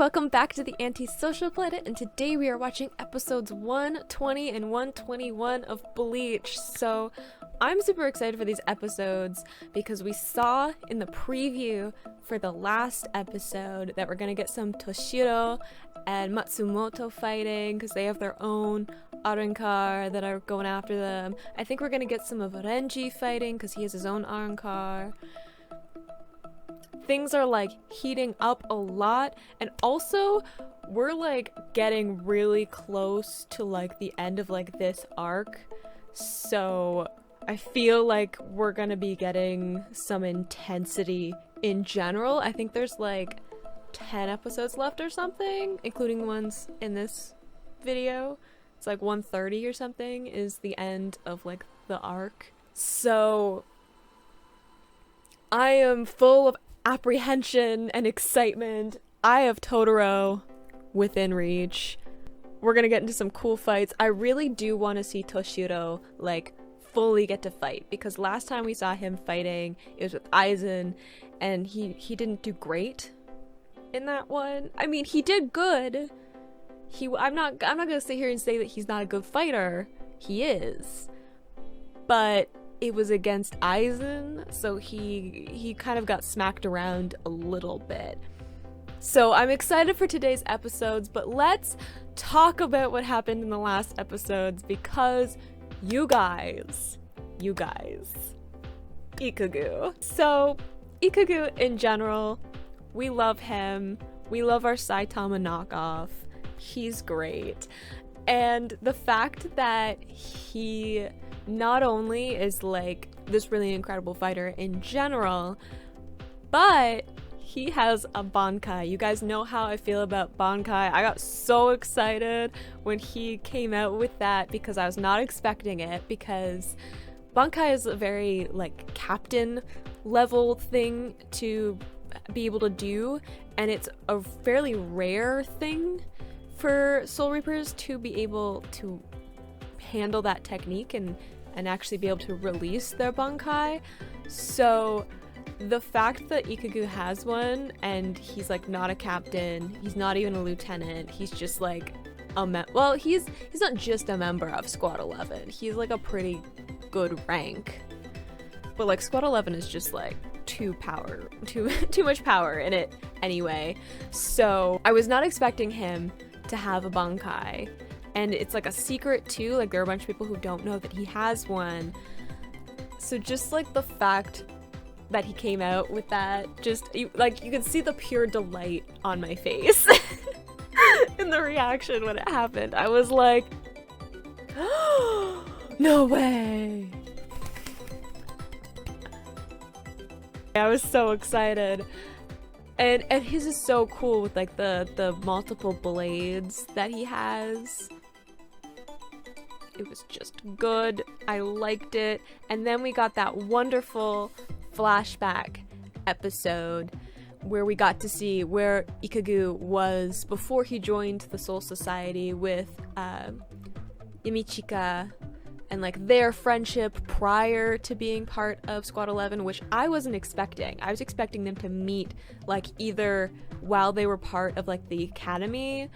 welcome back to the Antisocial Planet, and today we are watching episodes 120 and 121 of Bleach. So I'm super excited for these episodes because we saw in the preview for the last episode that we're gonna get some Toshiro and Matsumoto fighting because they have their own Arrancar that are going after them. I think we're gonna get some of Renji fighting because he has his own Arrancar. Things are like heating up a lot, and also we're like getting really close to like the end of like this arc, so I feel like we're gonna be getting some intensity in general. I think there's like 10 episodes left or something, including the ones in this video. It's like 130 or something is the end of like the arc, so I am full of apprehension and excitement. I have Totoro within reach. We're gonna get into some cool fights. I really do want to see Toshiro like fully get to fight, because last time we saw him fighting it was with Aizen and he didn't do great in that one. I mean, he did good. I'm not gonna sit here and say that he's not a good fighter. He is, but it was against Aizen, so he kind of got smacked around a little bit. So I'm excited for today's episodes, but let's talk about what happened in the last episodes, because you guys, Ikugu. So Ikugu in general, we love him. We love our Saitama knockoff. He's great. And the fact that he not only is like this really incredible fighter in general, but he has a Bankai. You guys know how I feel about Bankai. I got so excited when he came out with that because I was not expecting it, because Bankai is a very like captain level thing to be able to do, and it's a fairly rare thing for Soul Reapers to be able to handle that technique and actually be able to release their Bankai. So the fact that Ikugu has one and he's like not a captain, he's not even a lieutenant, he's just like well, he's not just a member of Squad 11, he's like a pretty good rank, but like Squad 11 is just like too much power in it anyway. So I was not expecting him to have a Bankai. And it's like a secret too, like there are a bunch of people who don't know that he has one. So just like the fact that he came out with that, just like you could see the pure delight on my face in the reaction when it happened. I was like, oh, no way. I was so excited. And his is so cool with like the multiple blades that he has. It was just good. I liked it. And then we got that wonderful flashback episode where we got to see where Ikugu was before he joined the Soul Society with Yamichika, and like their friendship prior to being part of Squad 11, which I wasn't expecting. I was expecting them to meet like either while they were part of like the academy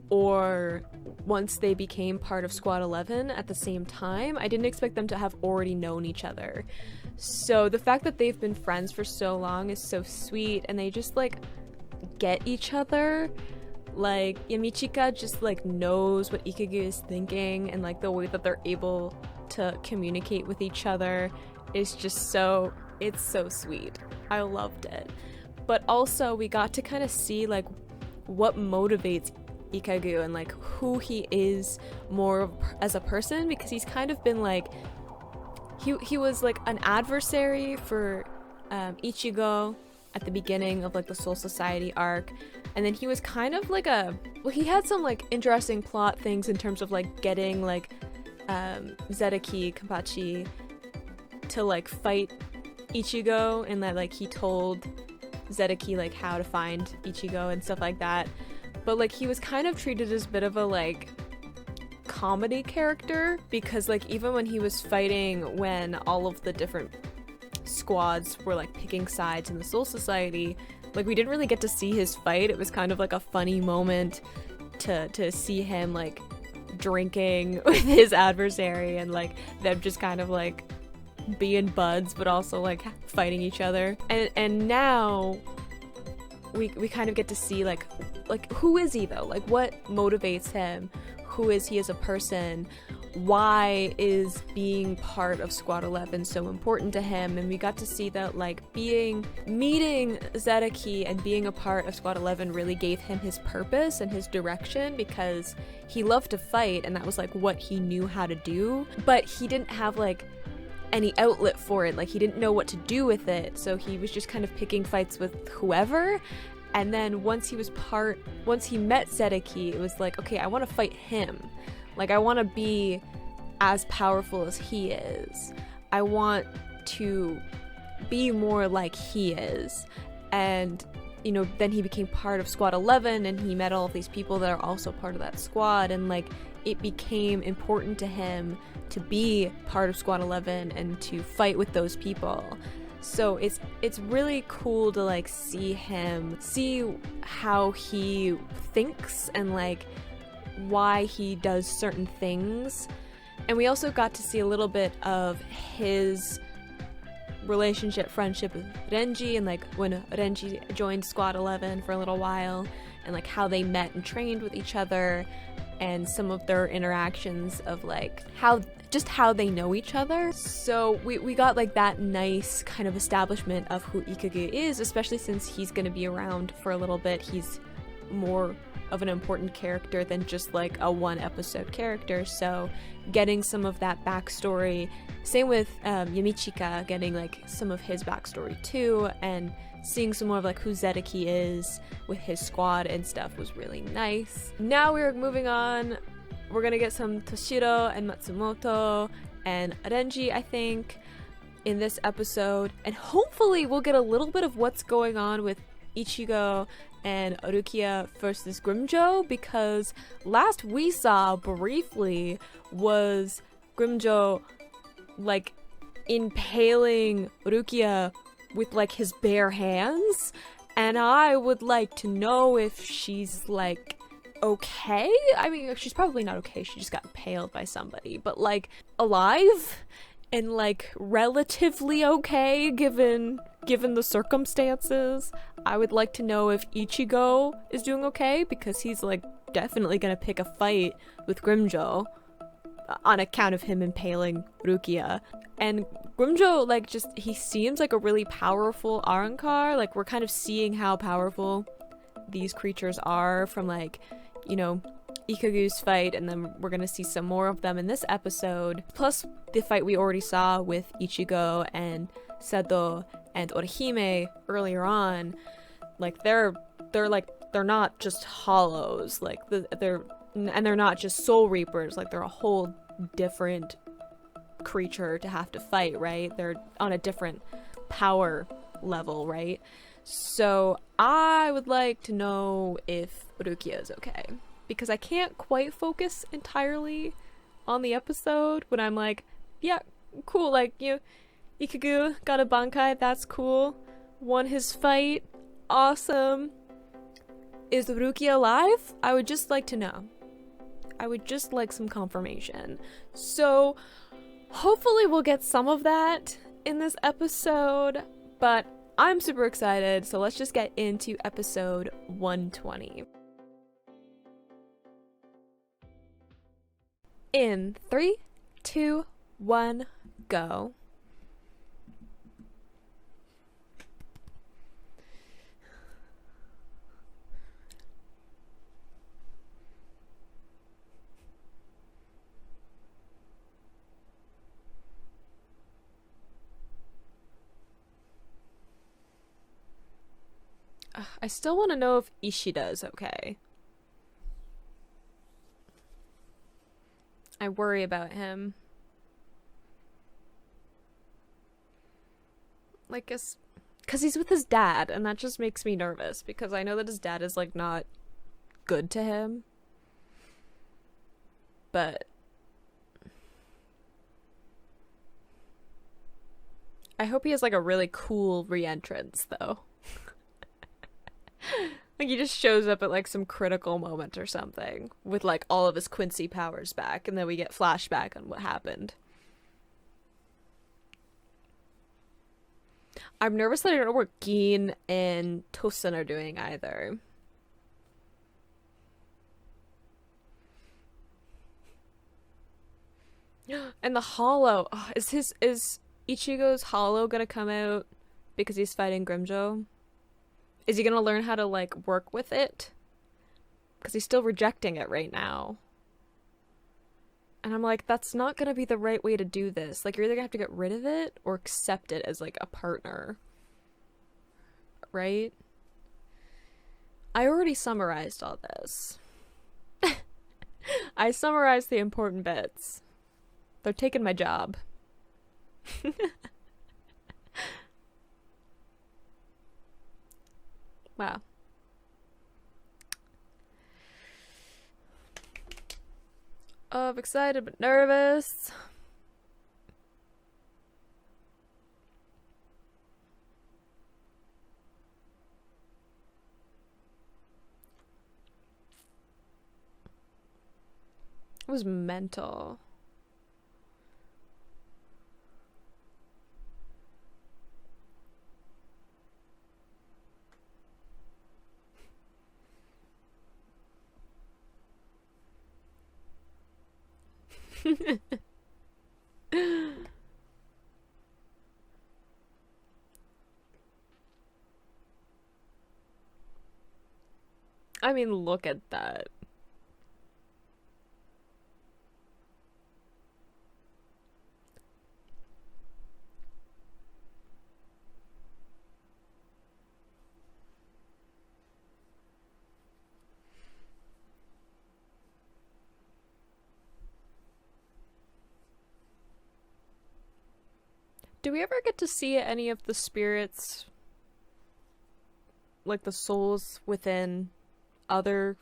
or once they became part of Squad 11 at the same time. I didn't expect them to have already known each other. So the fact that they've been friends for so long is so sweet, and they just like get each other. Like Yamichika just like knows what Ikugu is thinking, and like the way that they're able to communicate with each other is just it's so sweet. I loved it. But also we got to kind of see like what motivates Ikugu and like who he is more as a person, because he's kind of been like he was like an adversary for Ichigo at the beginning of like the Soul Society arc, and then he was kind of like he had some like interesting plot things in terms of like getting like Zedeki Kampachi to like fight Ichigo, and that like he told Zedeki like how to find Ichigo and stuff like that. But like he was kind of treated as a bit of a like comedy character, because like even when he was fighting when all of the different squads were like picking sides in the Soul Society, Like, we didn't really get to see his fight. It was kind of like a funny moment to see him like drinking with his adversary and like them just kind of like being buds but also like fighting each other. And now we kind of get to see like who is he though? Like, what motivates him? Who is he as a person? Why is being part of Squad 11 so important to him? And we got to see that like meeting Zedeki and being a part of Squad 11 really gave him his purpose and his direction, because he loved to fight and that was like what he knew how to do, but he didn't have like any outlet for it. Like, he didn't know what to do with it, so he was just kind of picking fights with whoever. And then once he met Zedeki, it was like, okay, I want to fight him. Like, I want to be as powerful as he is. I want to be more like he is. And, you know, then he became part of Squad 11 and he met all of these people that are also part of that squad. And, like, it became important to him to be part of Squad 11 and to fight with those people. So it's really cool to, like, see how he thinks and, like, why he does certain things. And we also got to see a little bit of his friendship with Renji, and like when Renji joined Squad 11 for a little while, and like how they met and trained with each other, and some of their interactions of like how they know each other. So we got like that nice kind of establishment of who Ikugu is, especially since he's going to be around for a little bit. He's more of an important character than just like a one episode character, so getting some of that backstory, same with Yamichika, getting like some of his backstory too, and seeing some more of like who Zedeki is with his squad and stuff was really nice. Now we're moving on. We're gonna get some Toshiro and Matsumoto and Renji, I think, in this episode, and hopefully we'll get a little bit of what's going on with Ichigo and Rukia versus Grimjo, because last we saw briefly was Grimjo like impaling Rukia with like his bare hands, and I would like to know if she's like okay. I mean, she's probably not okay, she just got impaled by somebody, but like alive and like relatively okay given the circumstances. I would like to know if Ichigo is doing okay, because he's like definitely gonna pick a fight with Grimjo on account of him impaling Rukia. And Grimjo, like, just he seems like a really powerful Arrancar. Like, we're kind of seeing how powerful these creatures are from like, you know, Ikagu's fight, and then we're gonna see some more of them in this episode, plus the fight we already saw with Ichigo and Sado and Orihime earlier on. Like, they're not just hollows, like they're not just soul reapers, like they're a whole different creature to have to fight, right? They're on a different power level, right? So I would like to know if Rukia is okay, because I can't quite focus entirely on the episode when I'm like, yeah, cool, like, you know, Ikugu got a Bankai, that's cool, won his fight, awesome. Is Rukia alive? I would just like to know. I would just like some confirmation. So hopefully we'll get some of that in this episode, but I'm super excited, so let's just get into episode 120. In 3, 2, 1, go. I still want to know if Ishida is okay. I worry about him. Like, because he's with his dad, and that just makes me nervous, because I know that his dad is, like, not good to him. But I hope he has, like, a really cool re-entrance, though. Like he just shows up at like some critical moment or something with like all of his Quincy powers back, and then we get flashback on what happened. I'm nervous that I don't know what Gin and Tosin are doing either. And the Hollow, oh, is Ichigo's Hollow gonna come out because he's fighting Grimjo? Is he gonna learn how to like work with it? Because he's still rejecting it right now. And I'm like, that's not gonna be the right way to do this. Like, you're either gonna have to get rid of it or accept it as like a partner, right? I already summarized all this. I summarized the important bits. They're taking my job. Wow. Oh, I'm excited but nervous. It was mental. I mean, look at that. Do we ever get to see any of the spirits, like the souls within other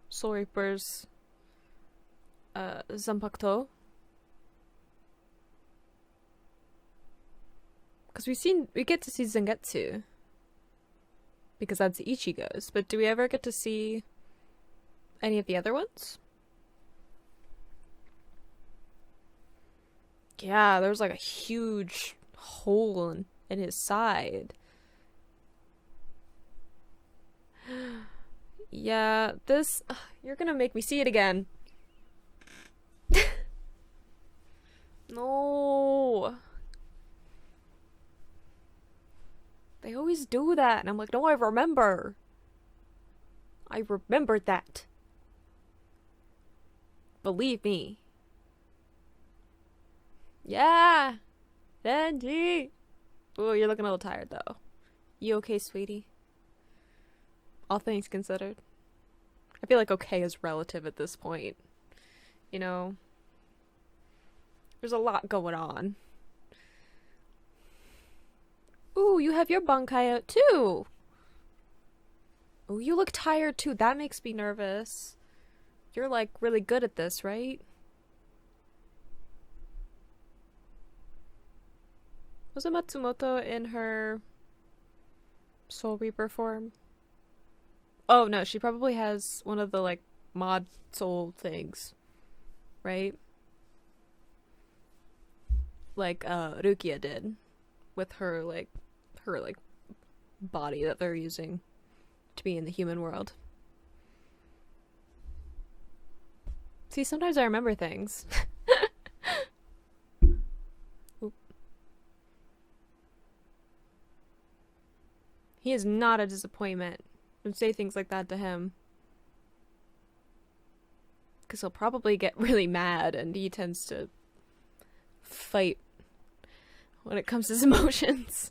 Soul Reapers, Zanpakuto? Because we get to see Zangetsu, because that's Ichigo's, but do we ever get to see any of the other ones? Yeah, there's like a huge hole in his side. Yeah, this... you're gonna make me see it again. No. They always do that, and I'm like, no, I remember. I remembered that. Believe me. Yeah! Benji! Oh, you're looking a little tired, though. You okay, sweetie? All things considered. I feel like okay is relative at this point. You know? There's a lot going on. Ooh, you have your bankai out, too! Oh, you look tired, too. That makes me nervous. You're, like, really good at this, right? Was it Matsumoto in her Soul Reaper form? Oh, no, she probably has one of the, like, mod soul things, right? Like, Rukia did with her body that they're using to be in the human world. See, sometimes I remember things. He is not a disappointment. Don't say things like that to him. Because he'll probably get really mad, and he tends to fight when it comes to his emotions.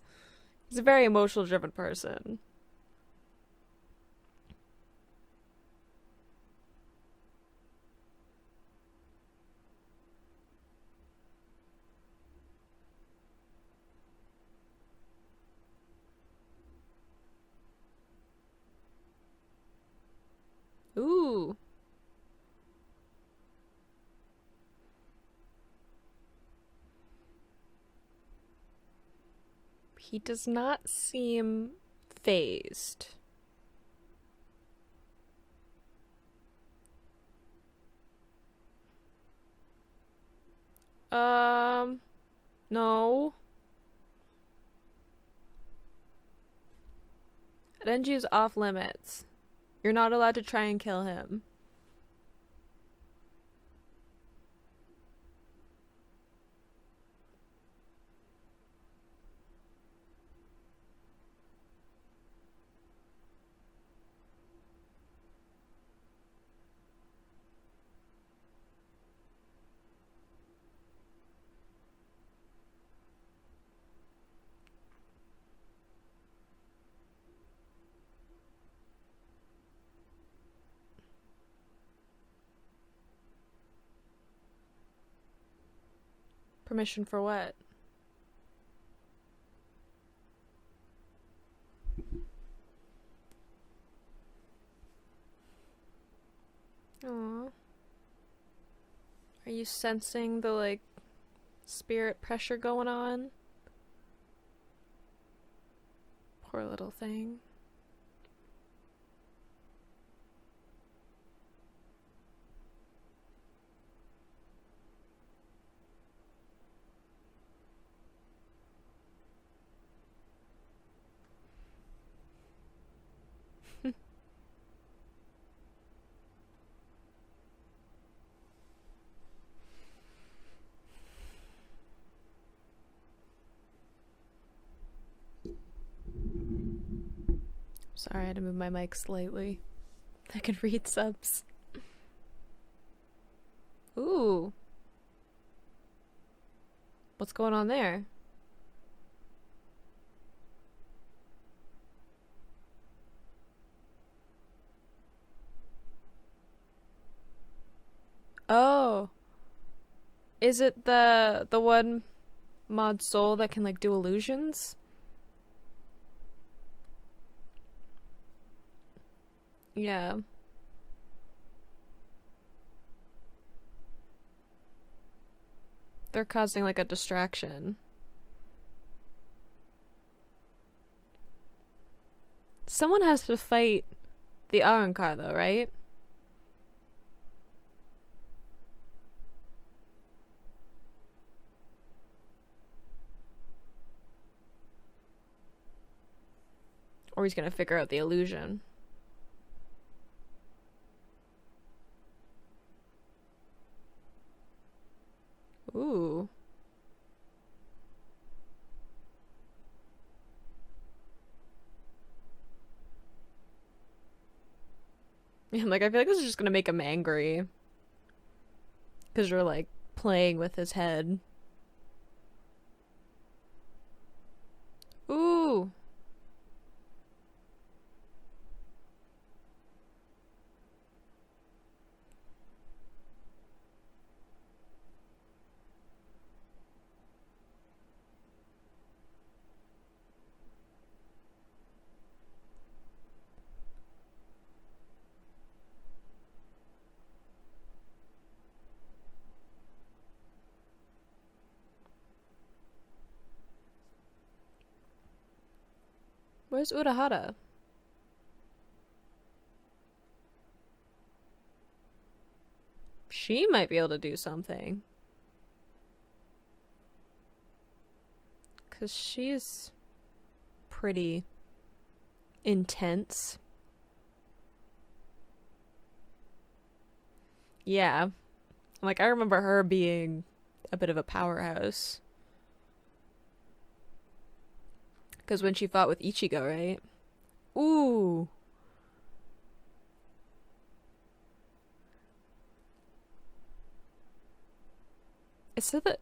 He's a very emotional driven person. Ooh. He does not seem phased. Um, no. Renji is off limits. You're not allowed to try and kill him. Permission for what? Aww. Are you sensing the, like, spirit pressure going on? Poor little thing. Sorry, I had to move my mic slightly. I can read subs. Ooh. What's going on there? Oh. Is it the one mod soul that can, like, do illusions? Yeah. They're causing, like, a distraction. Someone has to fight the Arrancar, though, right? Or he's gonna figure out the illusion. Ooh. Yeah, like, I feel like this is just gonna make him angry. Because you're, like, playing with his head. Ooh. Where's Urahara? She might be able to do something. Because she's pretty intense. Yeah. Like, I remember her being a bit of a powerhouse. Because when she fought with Ichigo, right? Ooh. It said that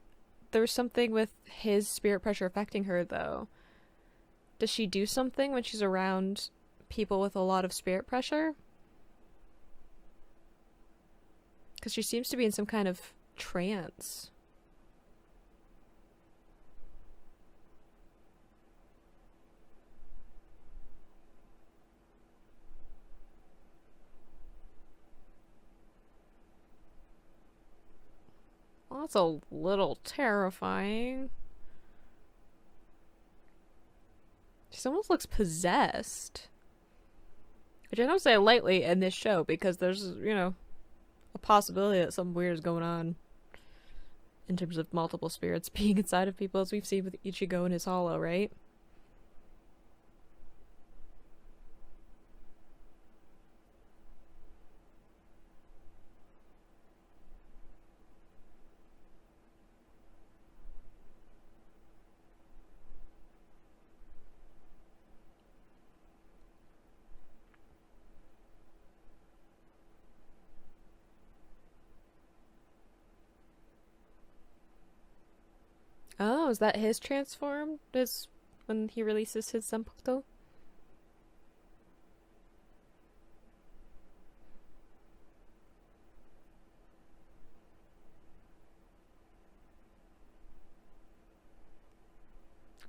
there was something with his spirit pressure affecting her, though. Does she do something when she's around people with a lot of spirit pressure? Because she seems to be in some kind of trance. Well, that's a little terrifying. She almost looks possessed. Which I don't say lightly in this show because there's, you know, a possibility that something weird is going on in terms of multiple spirits being inside of people, as we've seen with Ichigo and his hollow, right? Oh, is that his transform? Is when he releases his Zanpakuto?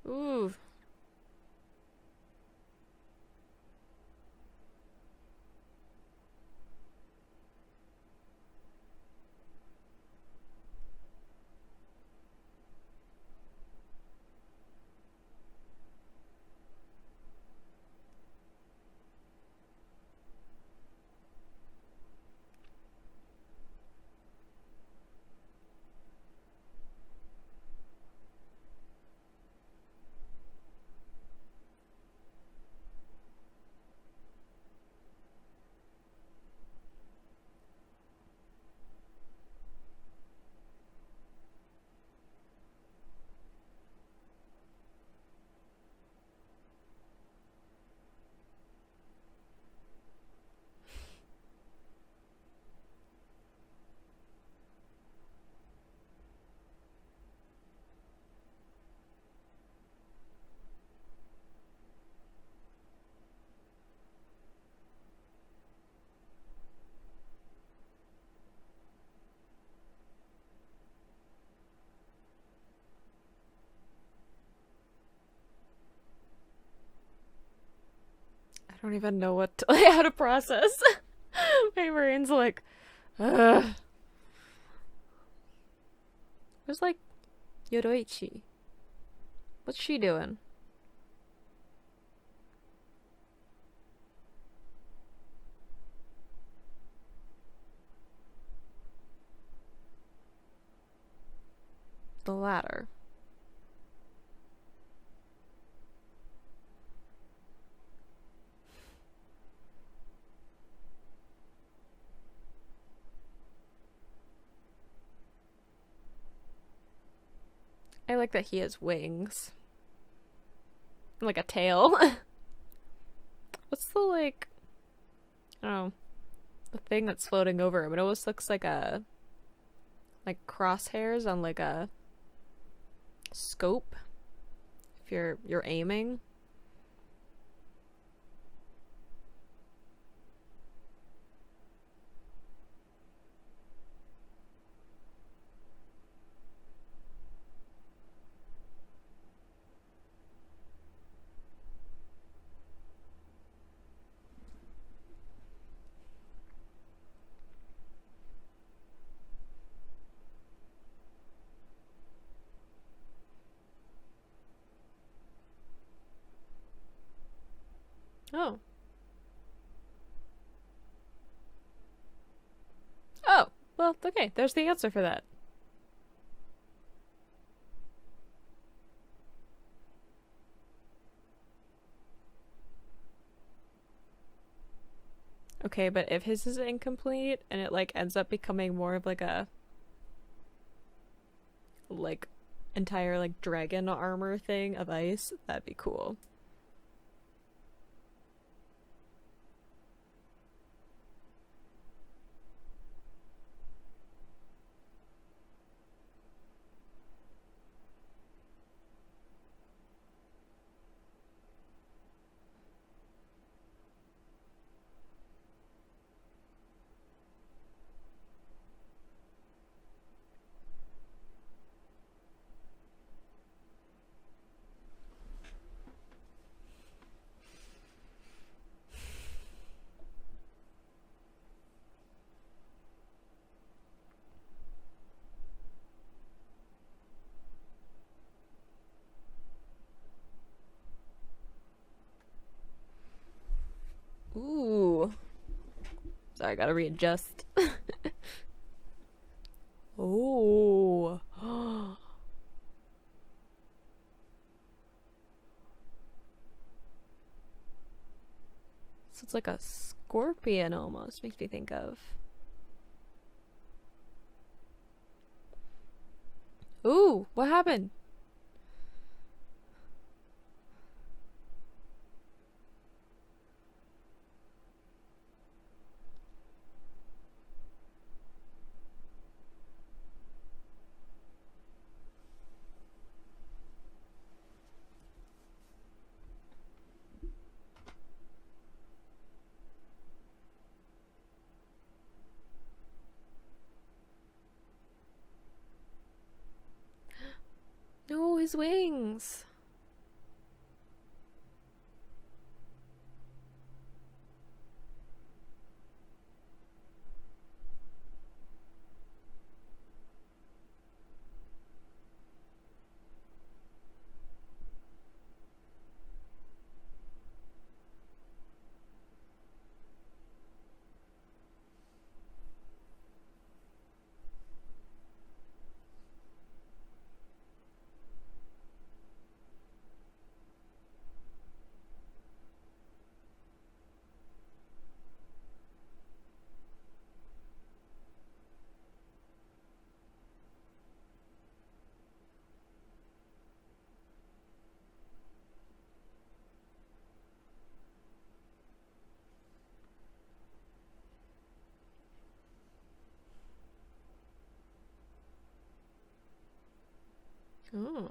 Ooh. I don't even know what to, like, how to process. My brain's like, ugh. Where's like Yoroichi? What's she doing? The ladder. I like that he has wings. Like a tail. What's the like, I don't know, the thing that's floating over him? It almost looks like a like crosshairs on like a scope if you're aiming. Oh. Oh. Well, okay, there's the answer for that. Okay, but if his is incomplete and it like ends up becoming more of like a like entire like dragon armor thing of ice, that'd be cool. Ooh. Sorry, I gotta readjust. Oh. So it's like a scorpion almost, makes me think of. Ooh, what happened? No, his wings. Oh.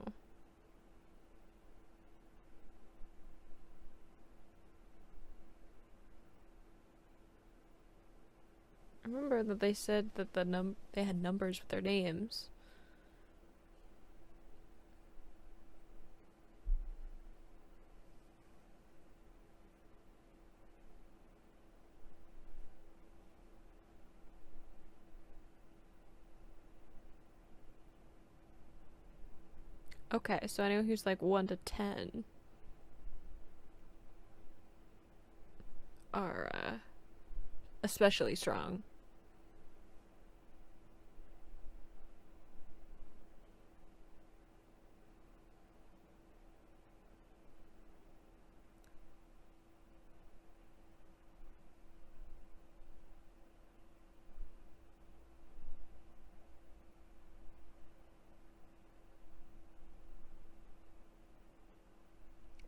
I remember that they said that they had numbers with their names. Okay, so I know who's like 1 to 10 are especially strong.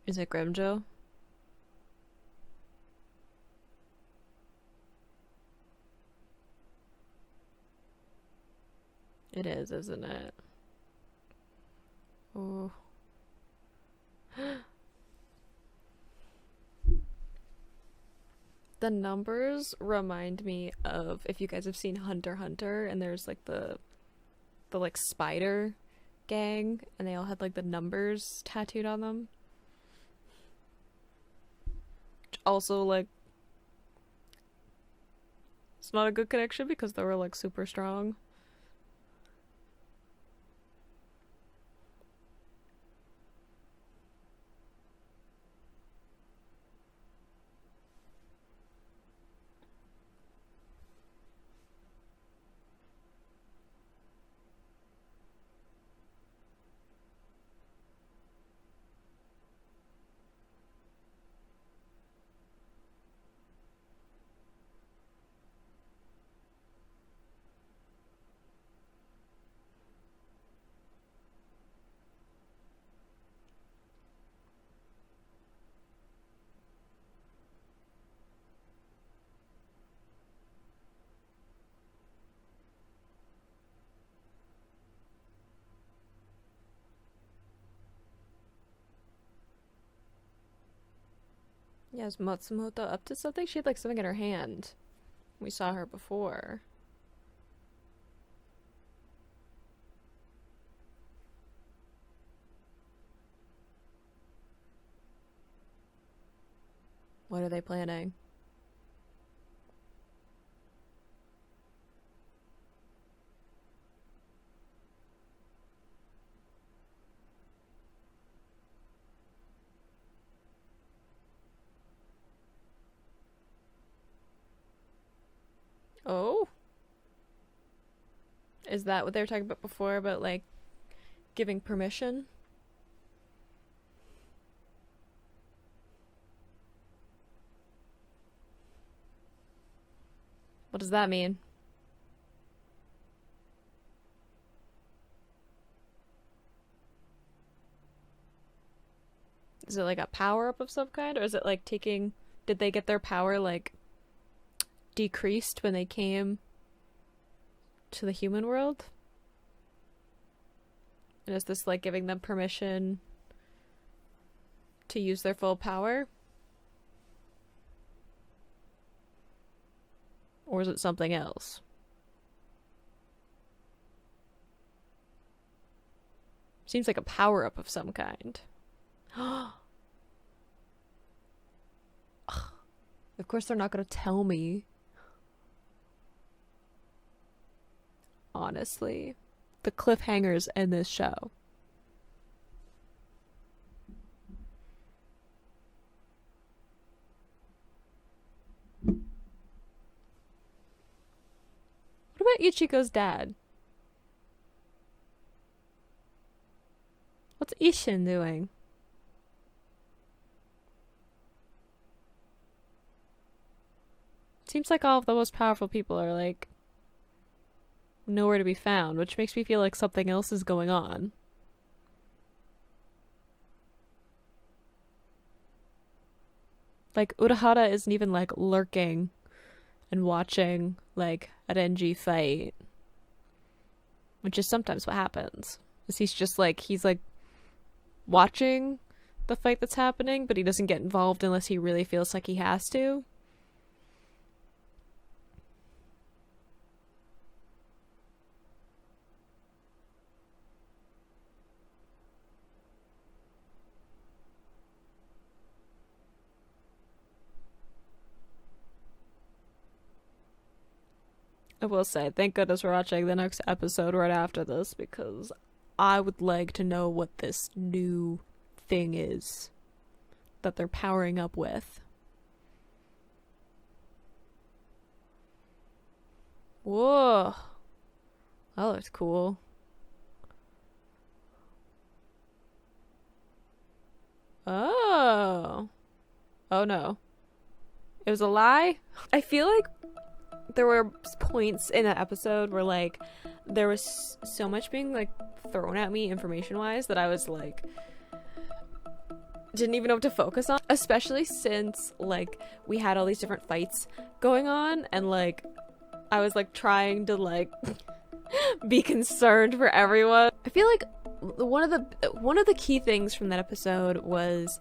Is it Grimjo? It is, isn't it? Oh. The numbers remind me of if you guys have seen Hunter x Hunter and there's like the like spider gang and they all had like the numbers tattooed on them. Which also like it's not a good connection because they were like super strong. Yeah, is Matsumoto up to something? She had like something in her hand. We saw her before. What are they planning? Oh? Is that what they were talking about before about like giving permission? What does that mean? Is it like a power up of some kind, or is it like taking? Did they get their power like decreased when they came to the human world? And is this like giving them permission to use their full power? Or is it something else? Seems like a power up of some kind. Of course they're not gonna tell me. Honestly. The cliffhangers in this show. What about Ichigo's dad? What's Ishin doing? Seems like all of the most powerful people are like nowhere to be found, which makes me feel like something else is going on. Like Urahara isn't even like lurking and watching like a Renji fight, which is sometimes what happens. Is he's like watching the fight that's happening, but he doesn't get involved unless he really feels like he has to. I will say, thank goodness we're watching the next episode right after this, because I would like to know what this new thing is that they're powering up with. Whoa. That looks cool. Oh. Oh no. It was a lie? I feel like there were points in that episode where like there was so much being like thrown at me information wise that I was like didn't even know what to focus on, especially since like we had all these different fights going on and like I was like trying to like be concerned for everyone. I feel like one of the key things from that episode was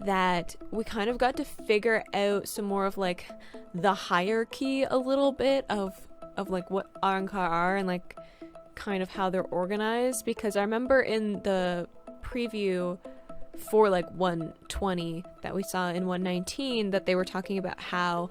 that we kind of got to figure out some more of like the hierarchy a little bit of like what Arrancar are and like kind of how they're organized, because I remember in the preview for like 120 that we saw in 119 that they were talking about how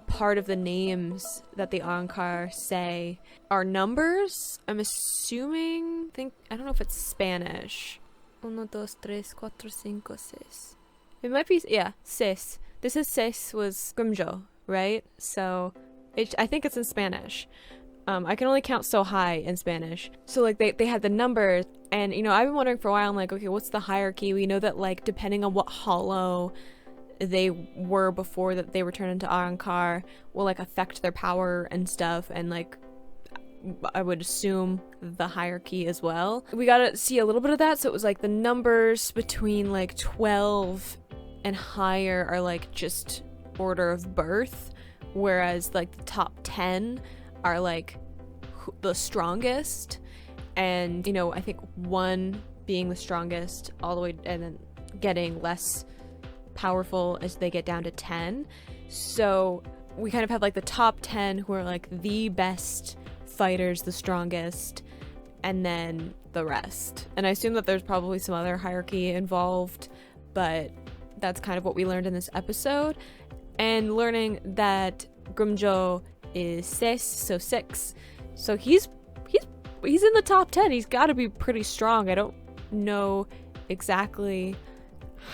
part of the names that the Arrancar say are numbers. I'm assuming, I don't know if it's Spanish. 1, 2, 3, 4, 5, 6. It might be, yeah, Sis. This is Sis was Grimjo, right? So, I think it's in Spanish. I can only count so high in Spanish. So, like, they had the numbers, and, you know, I've been wondering for a while, I'm like, okay, what's the hierarchy? We know that, like, depending on what hollow they were before that they were turned into Arrancar will, like, affect their power and stuff, and, like, I would assume the hierarchy as well. We got to see a little bit of that, so it was, like, the numbers between, like, 12 and higher are like just order of birth, whereas like the top 10 are like the strongest, and you know I think 1 being the strongest all the way and then getting less powerful as they get down to 10. So we kind of have like the top 10 who are like the best fighters, the strongest, and then the rest. And I assume that there's probably some other hierarchy involved, but that's kind of what we learned in this episode. And learning that Grimjo is 6, so 6. So he's in the top 10. He's got to be pretty strong. I don't know exactly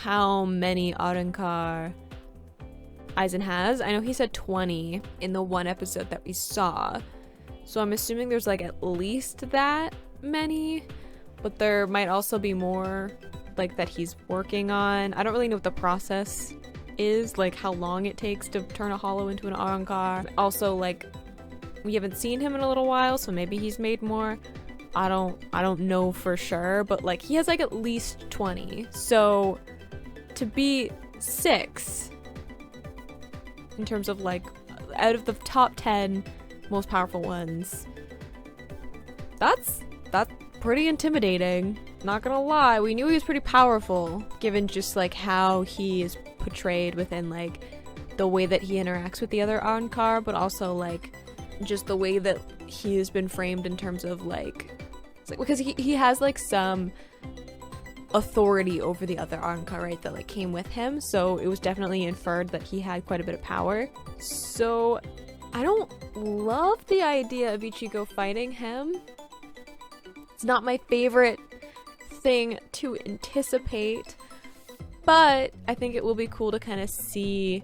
how many Arrancar Aizen has. I know he said 20 in the one episode that we saw. So I'm assuming there's like at least that many, but there might also be more like that he's working on. I don't really know what the process is, like how long it takes to turn a hollow into an Arrancar. Also, like, we haven't seen him in a little while, so maybe he's made more. I don't know for sure, but like he has like at least 20. So to be 6 in terms of like out of the top 10 most powerful ones, that's pretty intimidating. Not gonna lie, we knew he was pretty powerful given just like how he is portrayed within like the way that he interacts with the other Arrancar, but also like just the way that he has been framed in terms of like, it's like because he has like some authority over the other Arrancar, right, that like came with him, so it was definitely inferred that he had quite a bit of power. So I don't love the idea of Ichigo fighting him. It's not my favorite thing to anticipate, but I think it will be cool to kind of see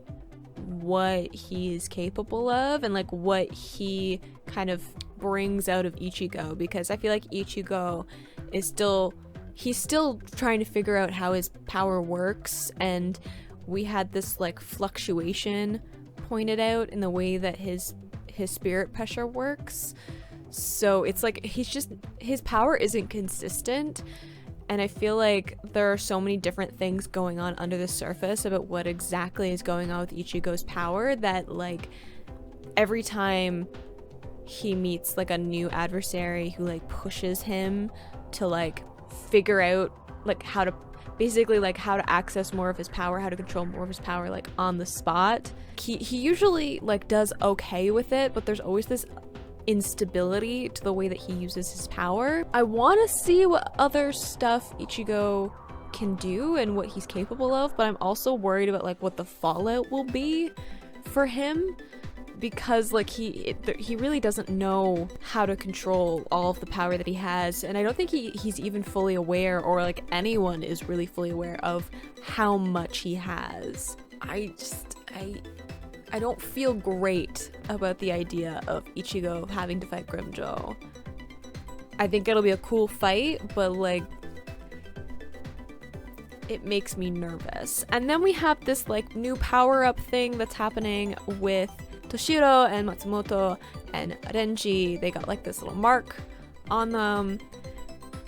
what he's capable of and like what he kind of brings out of Ichigo, because I feel like Ichigo is still trying to figure out how his power works, and we had this like fluctuation pointed out in the way that his spirit pressure works. So it's like his power isn't consistent, and I feel like there are so many different things going on under the surface about what exactly is going on with Ichigo's power that like every time he meets like a new adversary who like pushes him to like figure out like how to basically like how to access more of his power, how to control more of his power like on the spot, he usually like does okay with it, but there's always this instability to the way that he uses his power. I want to see what other stuff Ichigo can do and what he's capable of, but I'm also worried about like what the fallout will be for him, because like he really doesn't know how to control all of the power that he has, and I don't think he's even fully aware, or like anyone is really fully aware of how much he has. I don't feel great about the idea of Ichigo having to fight Grimmjow. I think it'll be a cool fight, but like it makes me nervous. And then we have this like new power-up thing that's happening with Toshiro and Matsumoto and Renji. They got like this little mark on them,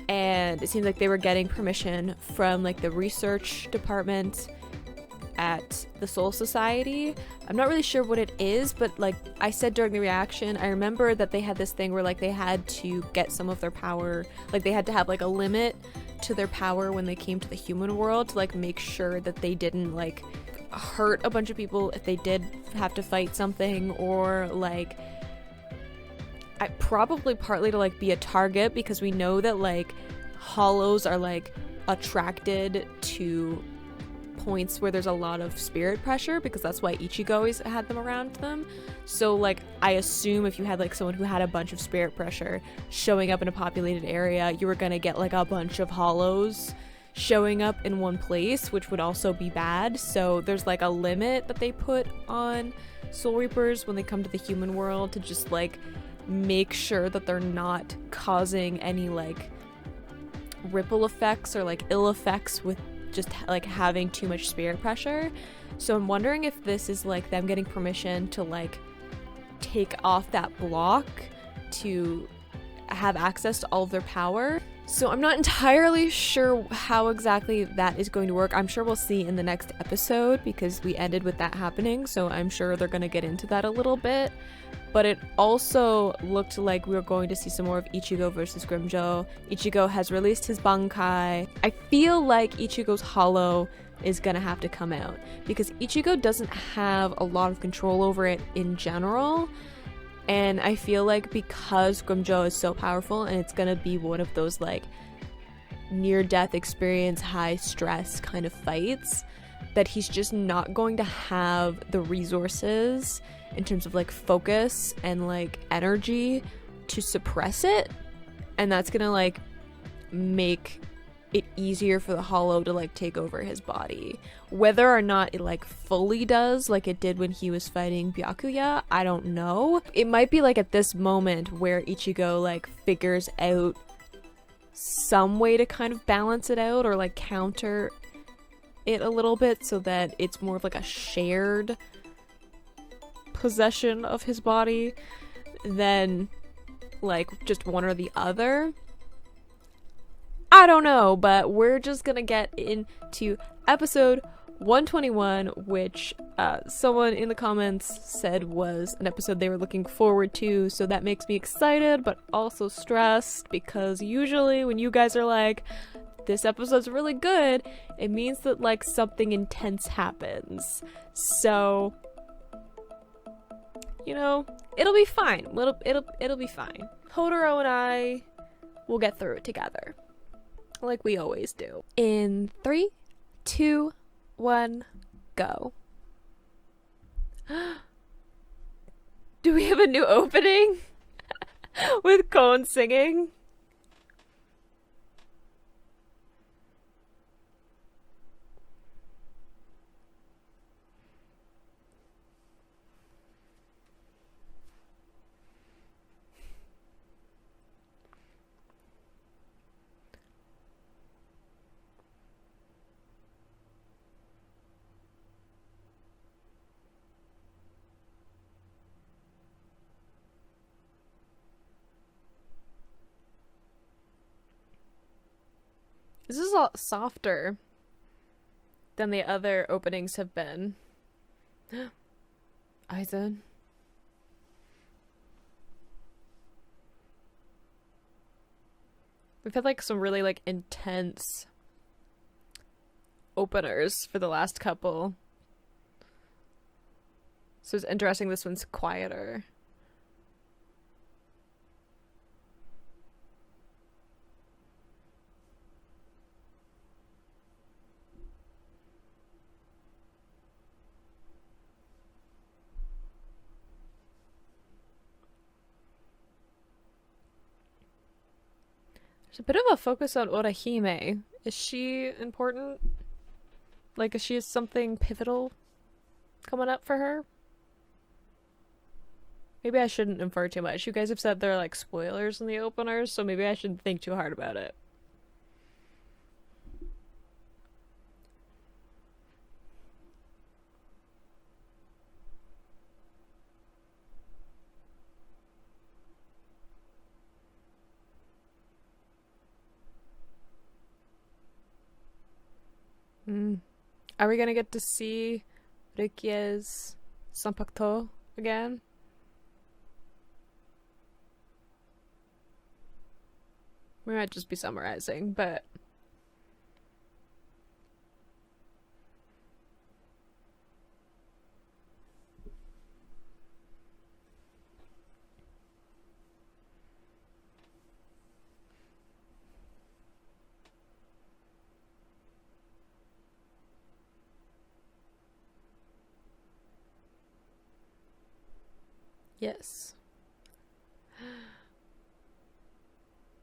and it seems like they were getting permission from like the research department at the Soul Society. I'm not really sure what it is, but like I said during the reaction, I remember that they had this thing where like they had to get some of their power, like they had to have like a limit to their power when they came to the human world to like make sure that they didn't like hurt a bunch of people if they did have to fight something, or like I probably partly to like be a target, because we know that like hollows are like attracted to points where there's a lot of spirit pressure, because that's why Ichigo always had them around them. So like I assume if you had like someone who had a bunch of spirit pressure showing up in a populated area, you were gonna get like a bunch of hollows showing up in one place, which would also be bad. So there's like a limit that they put on Soul Reapers when they come to the human world to just like make sure that they're not causing any like ripple effects or like ill effects with just like having too much spirit pressure. So I'm wondering if this is like them getting permission to like take off that block to have access to all of their power. So I'm not entirely sure how exactly that is going to work. I'm sure we'll see in the next episode, because we ended with that happening, so I'm sure they're going to get into that a little bit. But it also looked like we were going to see some more of Ichigo versus Grimmjow. Ichigo has released his Bankai. I feel like Ichigo's hollow is gonna have to come out, because Ichigo doesn't have a lot of control over it in general. And I feel like because Grimmjow is so powerful, and it's gonna be one of those like near-death experience, high-stress kind of fights, that he's just not going to have the resources in terms of like focus and like energy to suppress it. And that's gonna like make it easier for the hollow to like take over his body. Whether or not it like fully does like it did when he was fighting Byakuya, I don't know. It might be like at this moment where Ichigo like figures out some way to kind of balance it out or like counter it a little bit so that it's more of like a shared possession of his body than like just one or the other. I don't know, but we're just gonna get into episode 121, which someone in the comments said was an episode they were looking forward to, so that makes me excited but also stressed, because usually when you guys are like, this episode's really good, it means that like something intense happens. So, you know, it'll be fine. It'll be fine. Hodoro and I will get through it together, like we always do. In 3, 2, 1, go. Do we have a new opening? With Cone singing? This is a lot softer than the other openings have been. Aizen. We've had like some really like intense openers for the last couple. So it's interesting this one's quieter. There's a bit of a focus on Orihime. Is she important? Like, is she something pivotal coming up for her? Maybe I shouldn't infer too much. You guys have said there are like spoilers in the openers, so maybe I shouldn't think too hard about it. Are we gonna get to see Rikie's Sanpakto again? We might just be summarizing, but yes.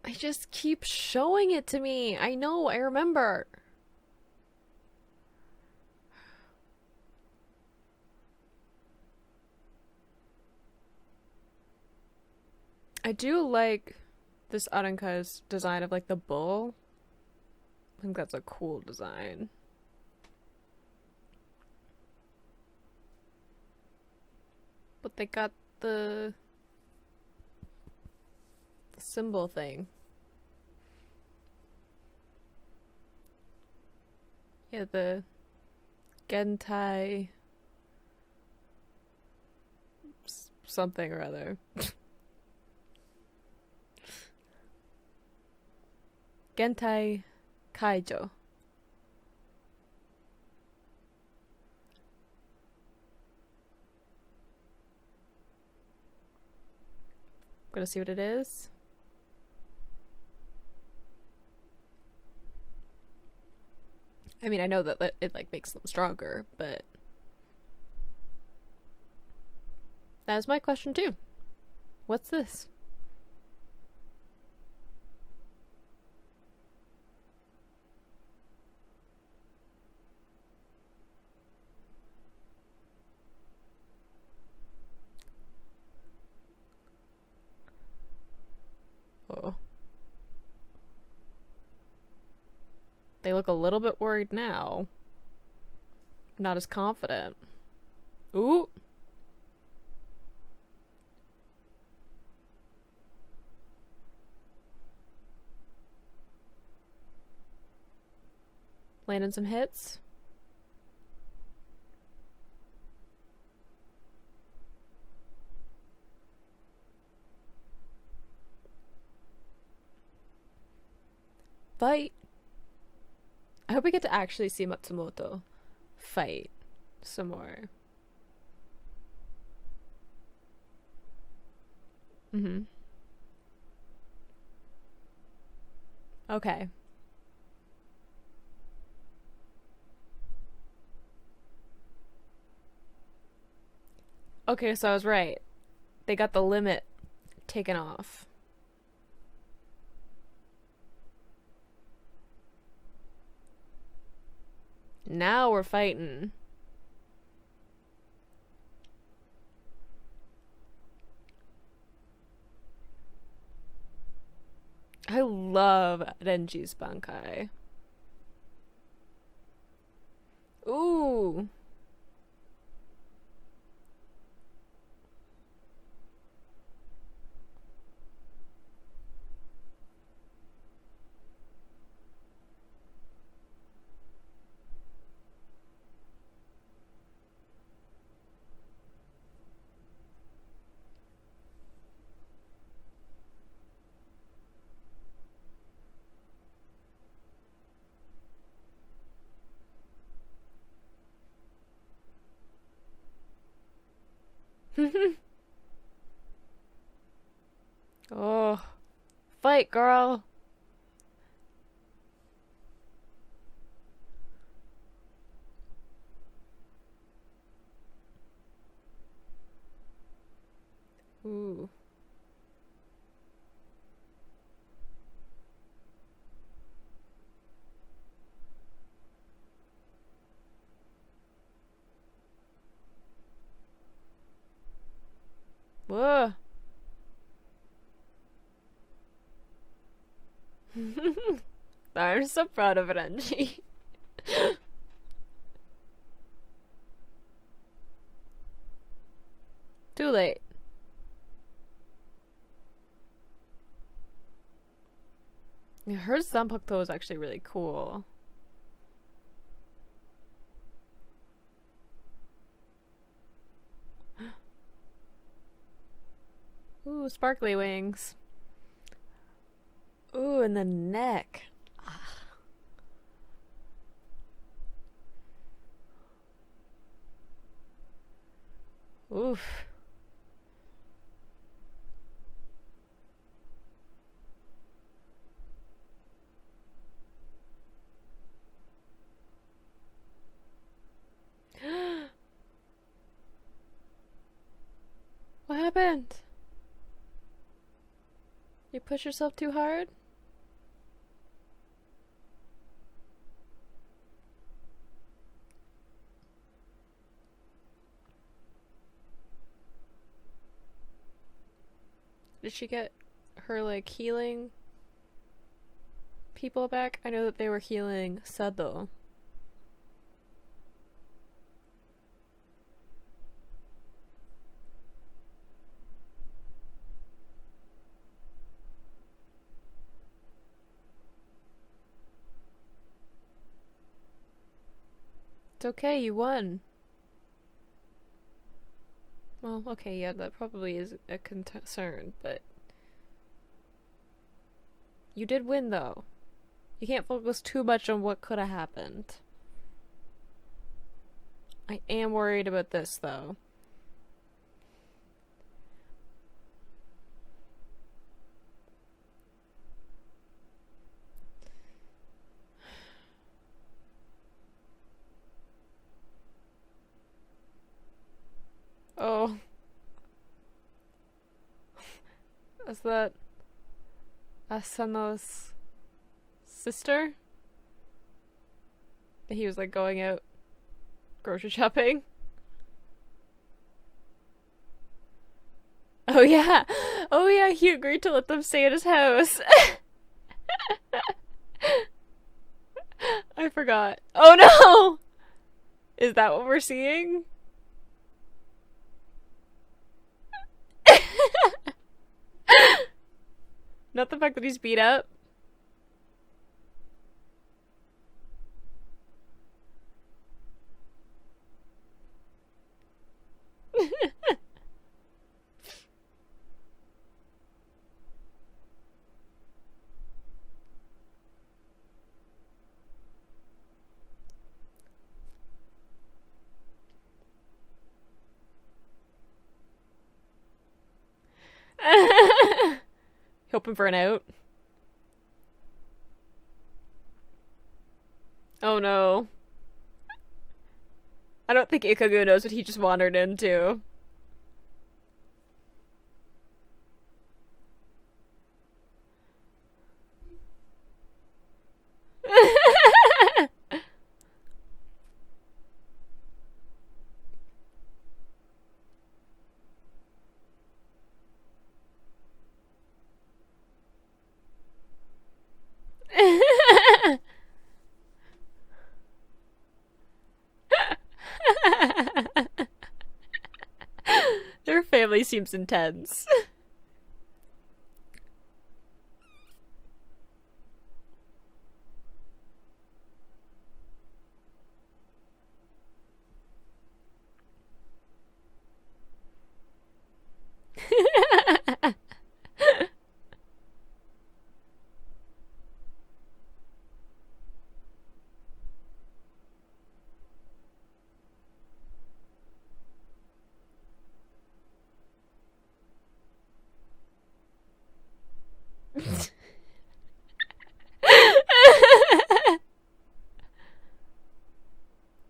I just keep showing it to me. I know, I remember. I do like this Aranka's design of like the bull. I think that's a cool design. But they got the symbol thing. Yeah, the Gentai something or other. Gentai Kaijo. Gonna see what it is. I mean, I know that it like makes them stronger, but that is my question too. What's this? Oh. They look a little bit worried now. Not as confident. Ooh. Landing some hits. Fight. I hope we get to actually see Matsumoto fight some more. Mm-hmm. Okay. Okay, so I was right. They got the limit taken off. Now we're fighting. I love Renji's Bankai. Ooh. Oh. Fight, girl. Ooh. Whoa. I'm so proud of Renji. Too late. Yeah, her Zanpakuto is actually really cool. Ooh, sparkly wings. Ooh, and the neck. Ah. Oof. What happened? You push yourself too hard? Did she get her, like, healing people back? I know that they were healing Sado. It's okay, you won. Well, okay, yeah, that probably is a concern, but you did win, though. You can't focus too much on what could have happened. I am worried about this, though. Oh. Is that Asano's sister? That he was, like, going out grocery shopping? Oh yeah! Oh yeah, he agreed to let them stay at his house. I forgot. Oh no! Is that what we're seeing? Not the fact that he's beat up. Hoping for an out. Oh no. I don't think Ikagu knows what he just wandered into. Their family seems intense.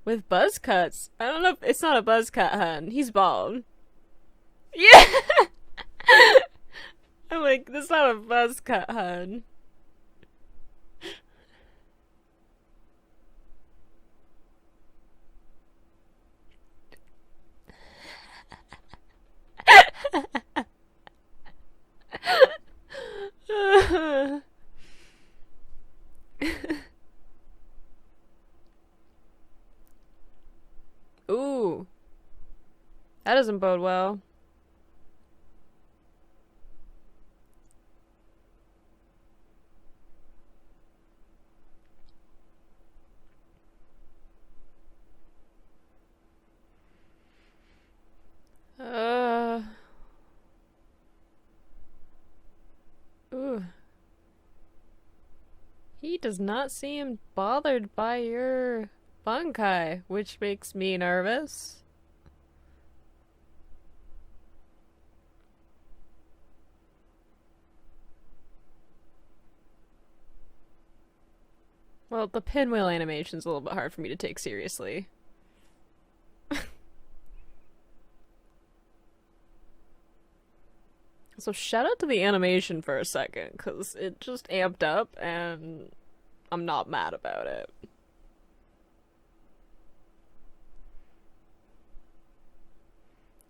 With buzz cuts. I don't know if it's not a buzz cut, hun. He's bald. Yeah! I'm like, that's not a buzz cut, hun. Ooh. That doesn't bode well. Uh. Ooh. He does not seem bothered by your bunkai, which makes me nervous. Well, the pinwheel animation's a little bit hard for me to take seriously. So shout out to the animation for a second, because it just amped up, and I'm not mad about it.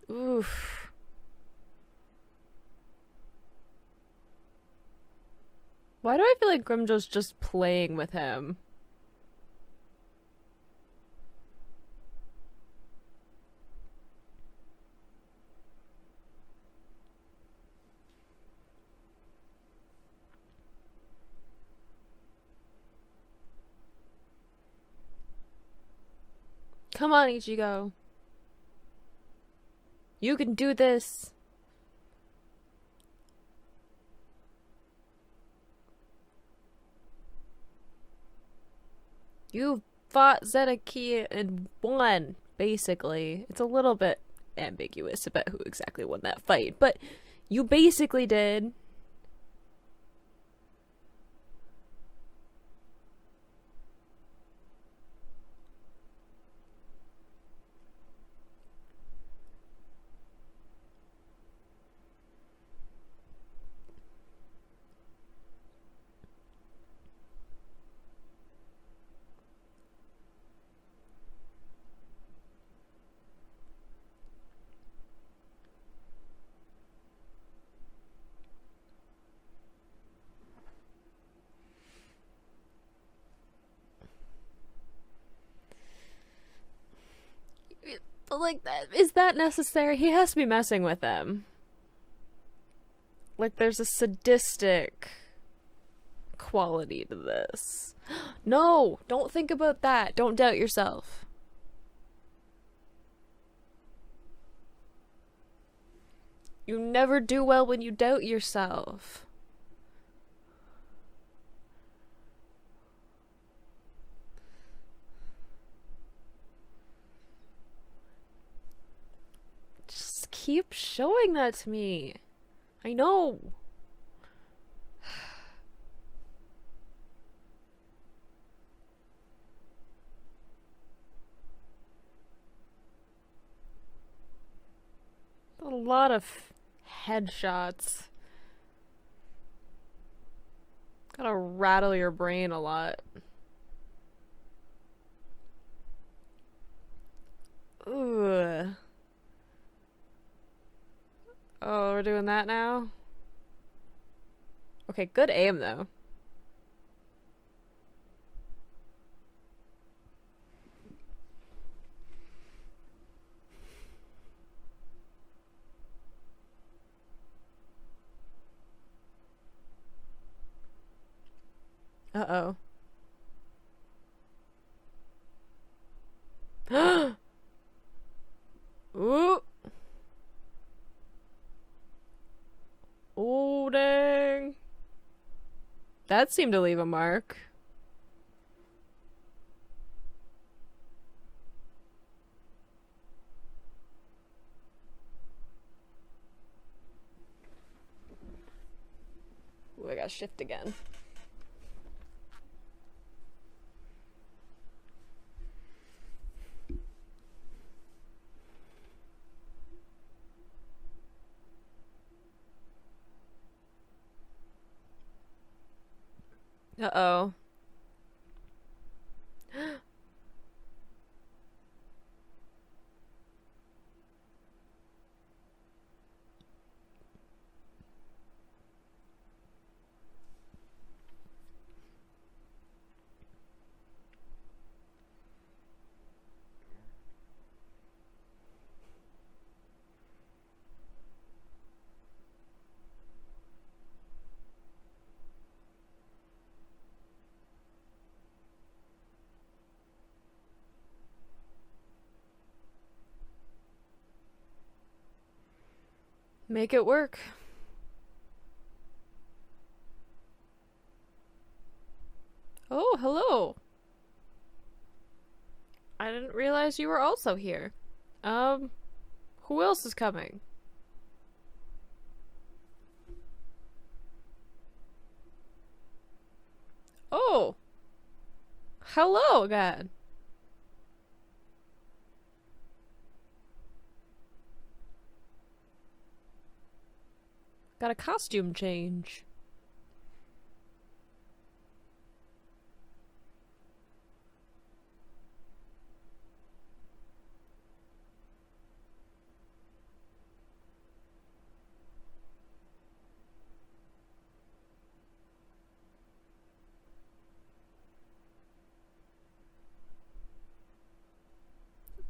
Oof. Why do I feel like Grimjo's just playing with him? Come on, Ichigo. You can do this. You fought Zetaki and won, basically. It's a little bit ambiguous about who exactly won that fight, but you basically did. but like, is that necessary? He has to be messing with them. Like, there's a sadistic quality to this. No, don't think about that. Don't doubt yourself. You never do well when you doubt yourself. Just keep showing that to me. I know. A lot of headshots. Gotta rattle your brain a lot. Ugh. Oh, we're doing that now? Okay, good aim though. Uh-oh. Ooh. Oh, dang. That seemed to leave a mark. Ooh, I got shift again. Uh-oh. Make it work. Oh, hello. I didn't realize you were also here. Um, who else is coming? Oh, hello again. Got a costume change.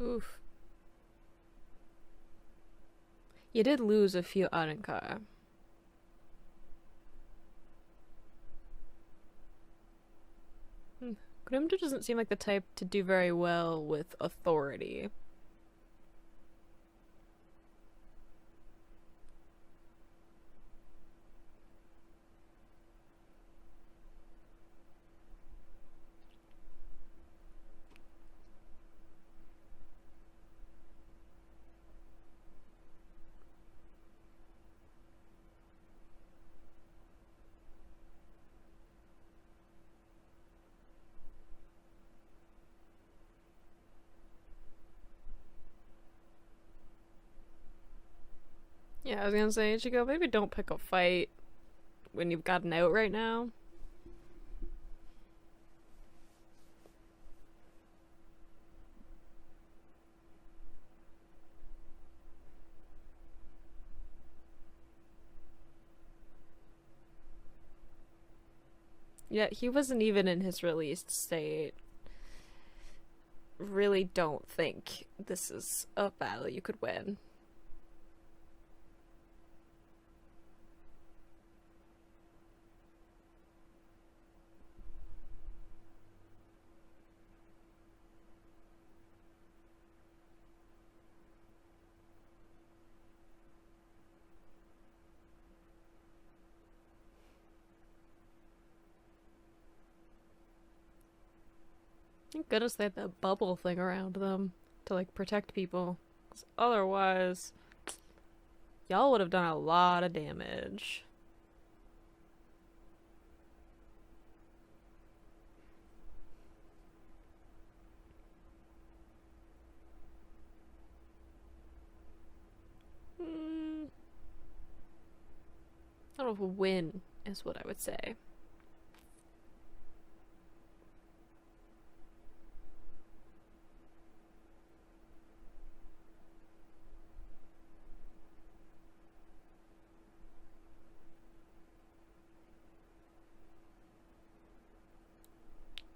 Oof. You did lose a few Arenka. Grimda doesn't seem like the type to do very well with authority. Yeah, I was gonna say, Ichigo, maybe don't pick a fight when you've got an out right now. Yeah, he wasn't even in his released state. really don't think this is a battle you could win. Thank goodness they had that bubble thing around them to like protect people. 'Cause otherwise, y'all would have done a lot of damage. I don't know if a win is what I would say.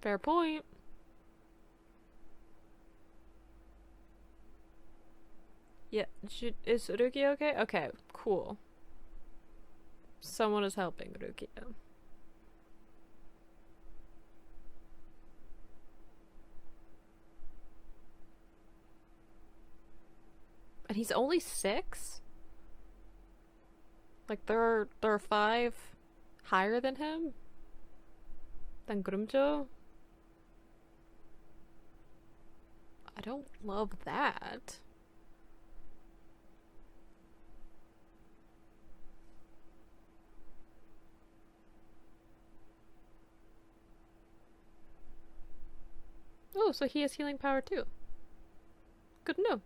Fair point. Yeah, is Ruki okay? Okay, cool. Someone is helping Rukia. And he's only 6? Like there are 5 higher than him? Than Grumjo? I don't love that. Oh, so he has healing power too. Good to know.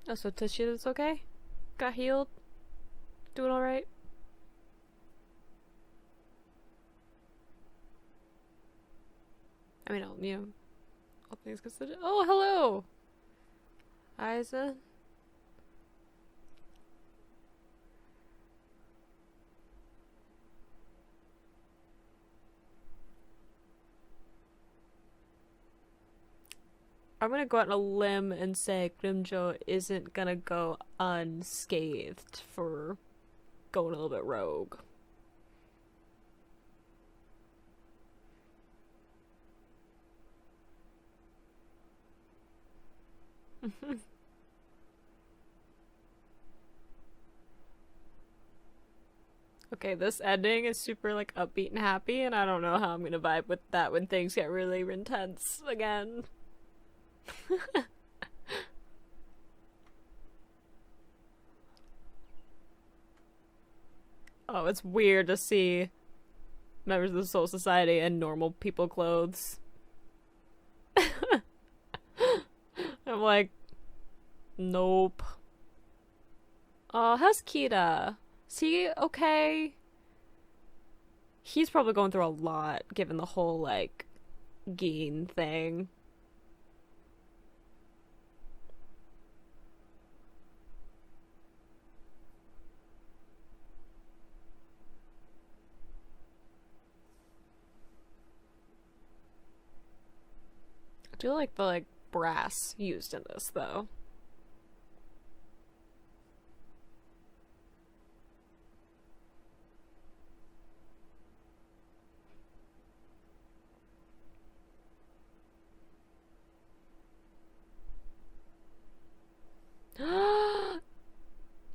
Oh, so Tishida's okay? Got healed? Doing alright? I mean, all things considered. Oh, hello! Aizen. I'm gonna go out on a limb and say Grimjo isn't gonna go unscathed for going a little bit rogue. Okay, this ending is super like upbeat and happy, and I don't know how I'm gonna vibe with that when things get really intense again. Oh, it's weird to see members of the Soul Society in normal people clothes. I'm like, nope. Oh, how's Kira? Is he okay? He's probably going through a lot, given the whole, like, Geen thing. I do like the, like, brass used in this, though.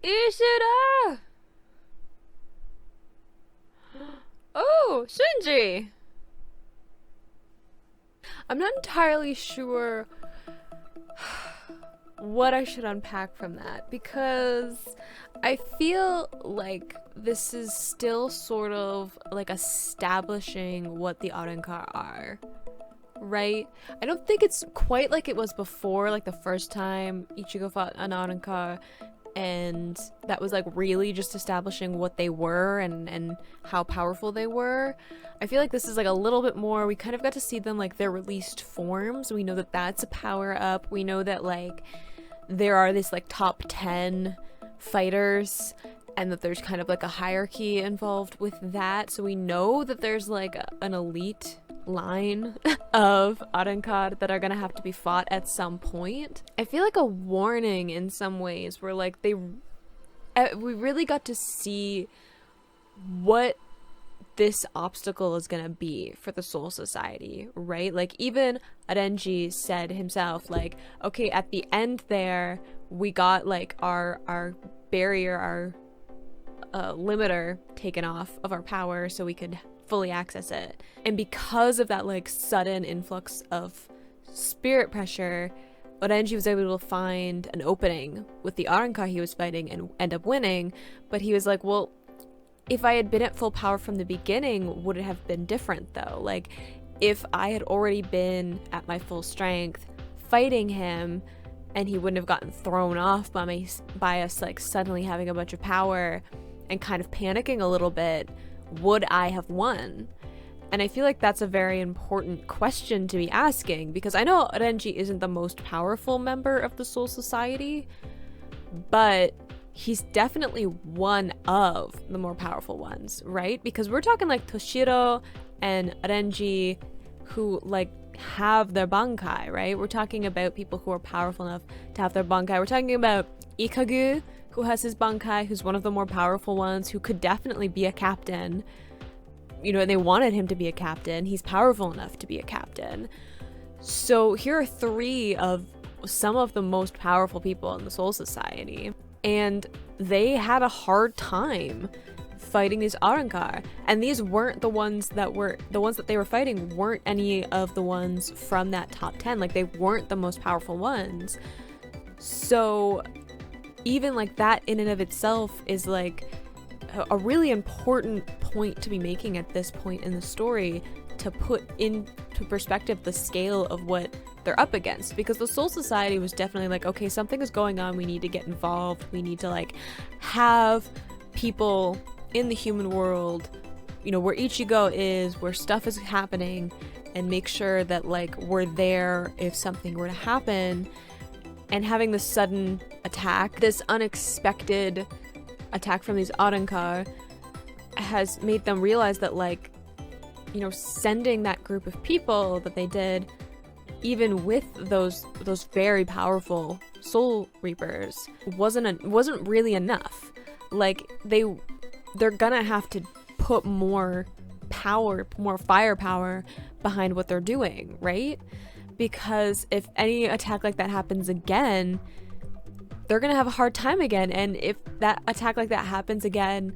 Ishida! Oh, Shinji! I'm not entirely sure what I should unpack from that, because I feel like this is still sort of like establishing what the Arenka are, right? I don't think it's quite like it was before, like the first time Ichigo fought an Arenka, and that was like really just establishing what they were and how powerful they were. I feel like this is like a little bit more, we kind of got to see them like their released forms. We know that that's a power up. We know that like there are this like top 10 fighters, and that there's kind of like a hierarchy involved with that. So we know that there's like an elite line of Arrancar that are gonna have to be fought at some point. I feel like a warning in some ways where like we really got to see what this obstacle is gonna be for the Soul Society, right? Like even Renji said himself, like, okay, at the end there we got like our barrier, our limiter taken off of our power so we could fully access it. And because of that like sudden influx of spirit pressure, Renji was able to find an opening with the Arrancar he was fighting and end up winning. But he was like, well, if I had been at full power from the beginning, would it have been different though? Like if I had already been at my full strength fighting him and he wouldn't have gotten thrown off by us like suddenly having a bunch of power and kind of panicking a little bit, would I have won? And I feel like that's a very important question to be asking, because I know Renji isn't the most powerful member of the Soul Society, but he's definitely one of the more powerful ones, right? Because we're talking like Toshiro and Renji who like have their bankai, right? We're talking about people who are powerful enough to have their bankai. We're talking about Ikagu, who has his bankai, who's one of the more powerful ones, who could definitely be a captain. You know, they wanted him to be a captain. He's powerful enough to be a captain. So here are three of some of the most powerful people in the Soul Society. And they had a hard time fighting these Arrancar. And these weren't the ones that they were fighting weren't any of the ones from that top 10. Like they weren't the most powerful ones. So even like that in and of itself is like a really important point to be making at this point in the story, to put into perspective the scale of what they're up against. Because the Soul Society was definitely like, okay, something is going on, we need to get involved, we need to like have people in the human world, you know, where Ichigo is, where stuff is happening, and make sure that like we're there if something were to happen. And having this sudden attack, this unexpected attack from these Arrancar, has made them realize that like, you know, sending that group of people that they did, even with those very powerful Soul Reapers, wasn't really enough. Like they're gonna have to put more power, more firepower behind what they're doing, right? Because if any attack like that happens again, they're gonna have a hard time again. And if that attack like that happens again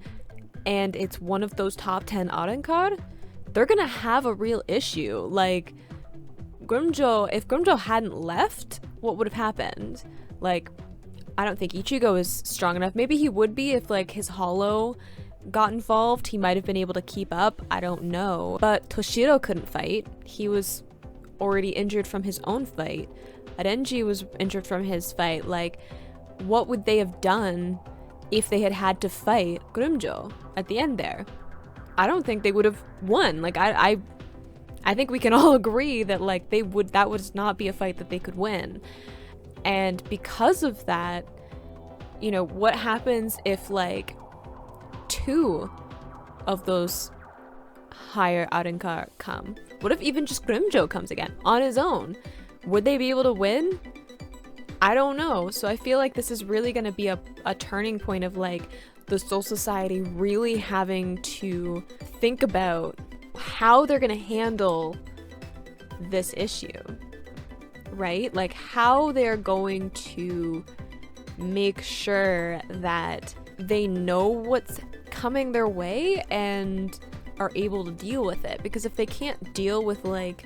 and it's one of those top 10 Arrancar, they're gonna have a real issue. Like if Grimmjow hadn't left, what would have happened? Like, I don't think Ichigo is strong enough. Maybe he would be if like his hollow got involved. He might have been able to keep up. I don't know. But Toshiro couldn't fight. He was already injured from his own fight. Renji was injured from his fight. Like, what would they have done if they had to fight Grimmjow at the end there? I don't think they would have won. Like, I think we can all agree that like that would not be a fight that they could win. And because of that, you know, what happens if like two of those higher Arrancar come? What if even just Grimmjow comes again on his own? Would they be able to win? I don't know. So I feel like this is really going to be a turning point of like the Soul Society really having to think about how they're going to handle this issue, right? Like how they're going to make sure that they know what's coming their way and are able to deal with it. Because if they can't deal with like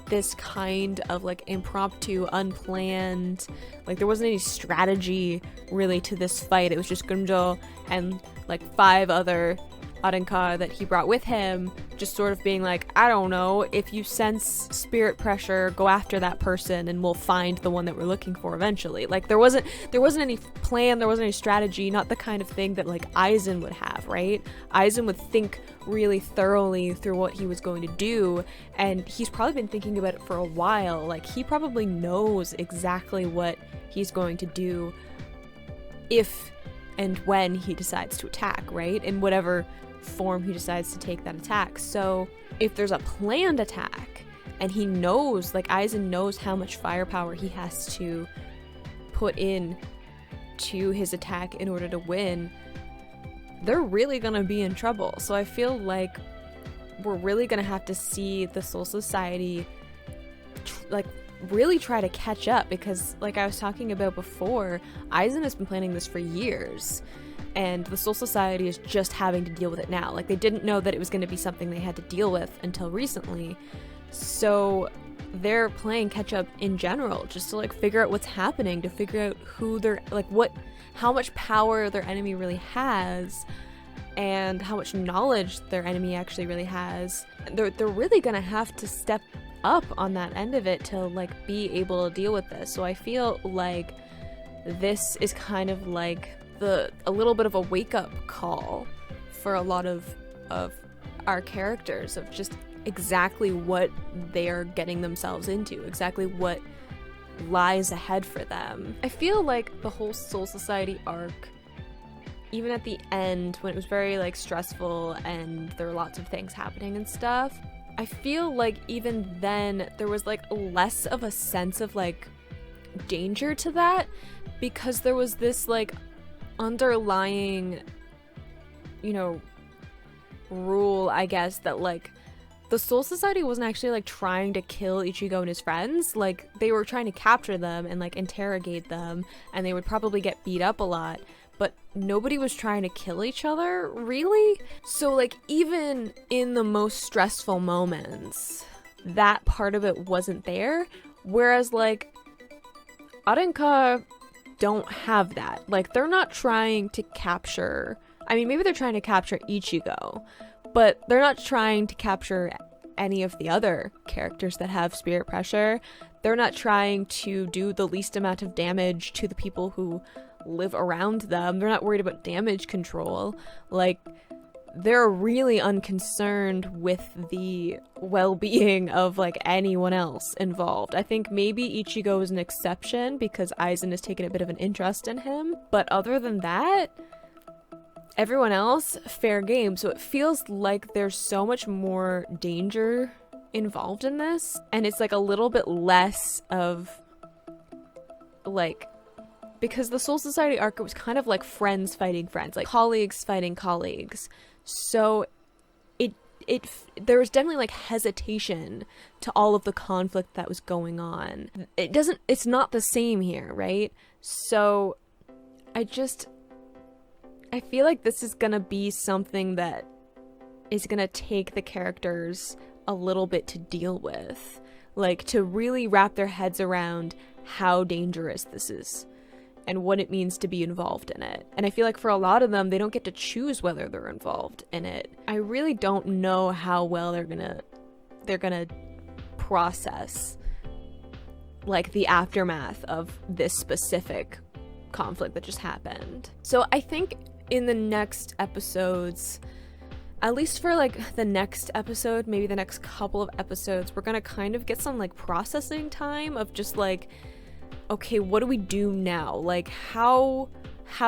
this kind of like impromptu, unplanned, like there wasn't any strategy really to this fight, it was just Grimmjow and like 5 other Arrancar that he brought with him, just sort of being like, I don't know, if you sense spirit pressure, go after that person and we'll find the one that we're looking for eventually. Like there wasn't any plan, there wasn't any strategy, not the kind of thing that like Aizen would have, right? Aizen would think really thoroughly through what he was going to do, and he's probably been thinking about it for a while. Like he probably knows exactly what he's going to do if and when he decides to attack, right? In whatever form he decides to take that attack. So if there's a planned attack and he knows, like Aizen knows how much firepower he has to put in to his attack in order to win, they're really gonna be in trouble. So I feel like we're really gonna have to see the Soul Society like really try to catch up, because like I was talking about before, Aizen has been planning this for years and the Soul Society is just having to deal with it now. Like they didn't know that it was going to be something they had to deal with until recently, so they're playing catch up in general just to like figure out what's happening, to figure out who they're like, how much power their enemy really has and how much knowledge their enemy actually really has. They're really gonna have to step up on that end of it to like be able to deal with this. So I feel like this is kind of like a little bit of a wake-up call for a lot of our characters, of just exactly what they're getting themselves into, exactly what lies ahead for them. I feel like the whole Soul Society arc, even at the end when it was very like stressful and there were lots of things happening and stuff, I feel like even then there was like less of a sense of like danger to that, because there was this like underlying, you know, rule, I guess, that like the Soul Society wasn't actually like trying to kill Ichigo and his friends. Like they were trying to capture them and like interrogate them, and they would probably get beat up a lot, but nobody was trying to kill each other, really. So like even in the most stressful moments, that part of it wasn't there, whereas like Arenka don't have that. Like they're not trying to capture, I mean maybe they're trying to capture Ichigo, but they're not trying to capture any of the other characters that have spirit pressure. They're not trying to do the least amount of damage to the people who live around them. They're not worried about damage control. Like they're really unconcerned with the well-being of like anyone else involved. I think maybe Ichigo is an exception because Aizen has taken a bit of an interest in him, but other than that, everyone else, fair game. So it feels like there's so much more danger involved in this, and it's like a little bit less of like, because the Soul Society arc was kind of like friends fighting friends, like colleagues fighting colleagues. So there was definitely like hesitation to all of the conflict that was going on. It's not the same here, right? So I feel like this is gonna be something that is gonna take the characters a little bit to deal with, like to really wrap their heads around how dangerous this is and what it means to be involved in it. And I feel like for a lot of them, they don't get to choose whether they're involved in it. I really don't know how well they're gonna process like the aftermath of this specific conflict that just happened. So I think in the next episodes, at least for like the next episode, maybe the next couple of episodes, we're gonna kind of get some like processing time of just like, okay, what do we do now? Like how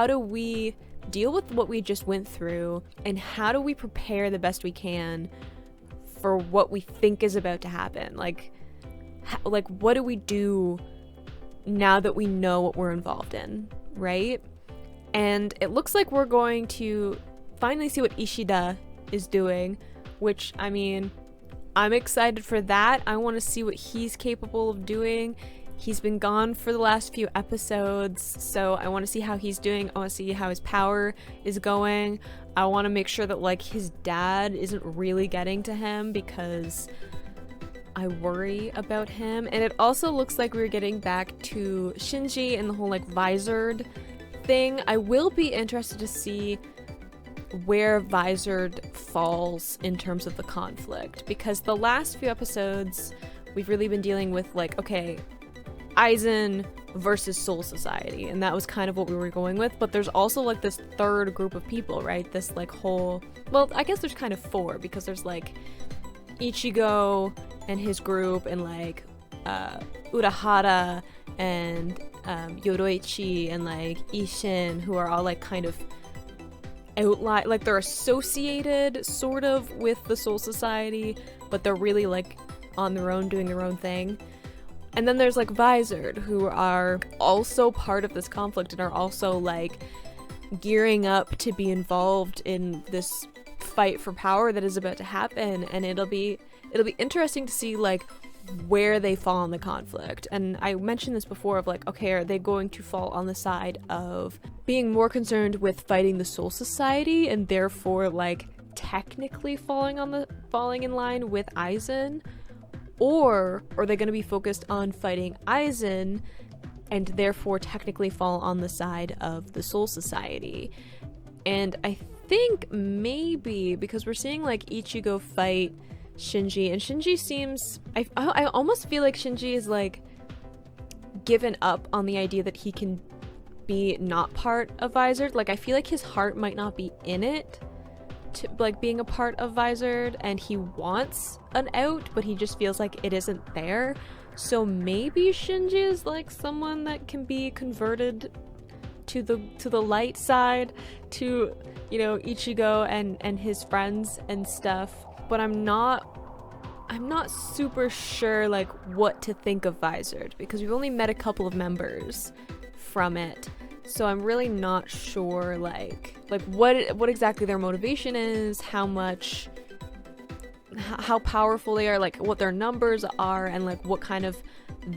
do we deal with what we just went through, and how do we prepare the best we can for what we think is about to happen? Like what do we do now that we know what we're involved in, right? And it looks like we're going to finally see what Ishida is doing, which, I mean, I'm excited for that. I want to see what he's capable of doing. He's been gone for the last few episodes, so I want to see how he's doing. I want to see how his power is going. I want to make sure that like his dad isn't really getting to him, because I worry about him. And it also looks like we're getting back to Shinji and the whole like visored thing. I will be interested to see where Visored falls in terms of the conflict, because the last few episodes we've really been dealing with like, okay, Aizen versus Soul Society, and that was kind of what we were going with, but there's also like this third group of people, right? This like whole, well, I guess there's kind of four, because there's like Ichigo and his group, and like Urahara and Yoroichi and like Ishin, who are all like kind of outline, like they're associated sort of with the Soul Society, but they're really like on their own doing their own thing. And then there's like Visored, who are also part of this conflict and are also like gearing up to be involved in this fight for power that is about to happen. And it'll be interesting to see like where they fall in the conflict. And I mentioned this before of like, okay, are they going to fall on the side of being more concerned with fighting the Soul Society and therefore like technically falling in line with Aizen? Or are they going to be focused on fighting Aizen and therefore technically fall on the side of the Soul Society? And I think maybe because we're seeing like Ichigo fight Shinji, and Shinji seems, I almost feel like Shinji is like given up on the idea that he can be not part of Visored. Like I feel like his heart might not be in it to like being a part of Visored, and he wants an out, but he just feels like it isn't there. So maybe Shinji is like someone that can be converted to the light side, to, you know, Ichigo and his friends and stuff. But I'm not super sure like what to think of Visored, because we've only met a couple of members from it. So I'm really not sure like what exactly their motivation is, how powerful they are, like what their numbers are, and like what kind of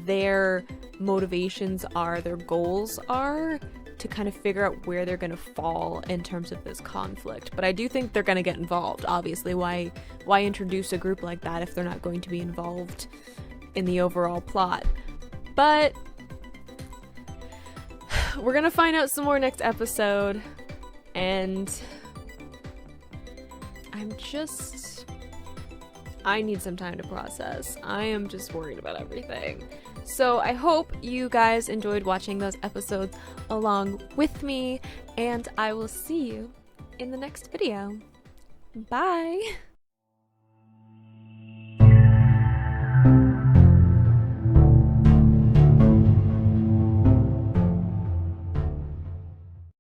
their motivations are, their goals are, to kind of figure out where they're going to fall in terms of this conflict. But I do think they're going to get involved. Obviously, why introduce a group like that if they're not going to be involved in the overall plot? But we're going to find out some more next episode, and I need some time to process. I am just worried about everything. So I hope you guys enjoyed watching those episodes along with me, and I will see you in the next video. Bye!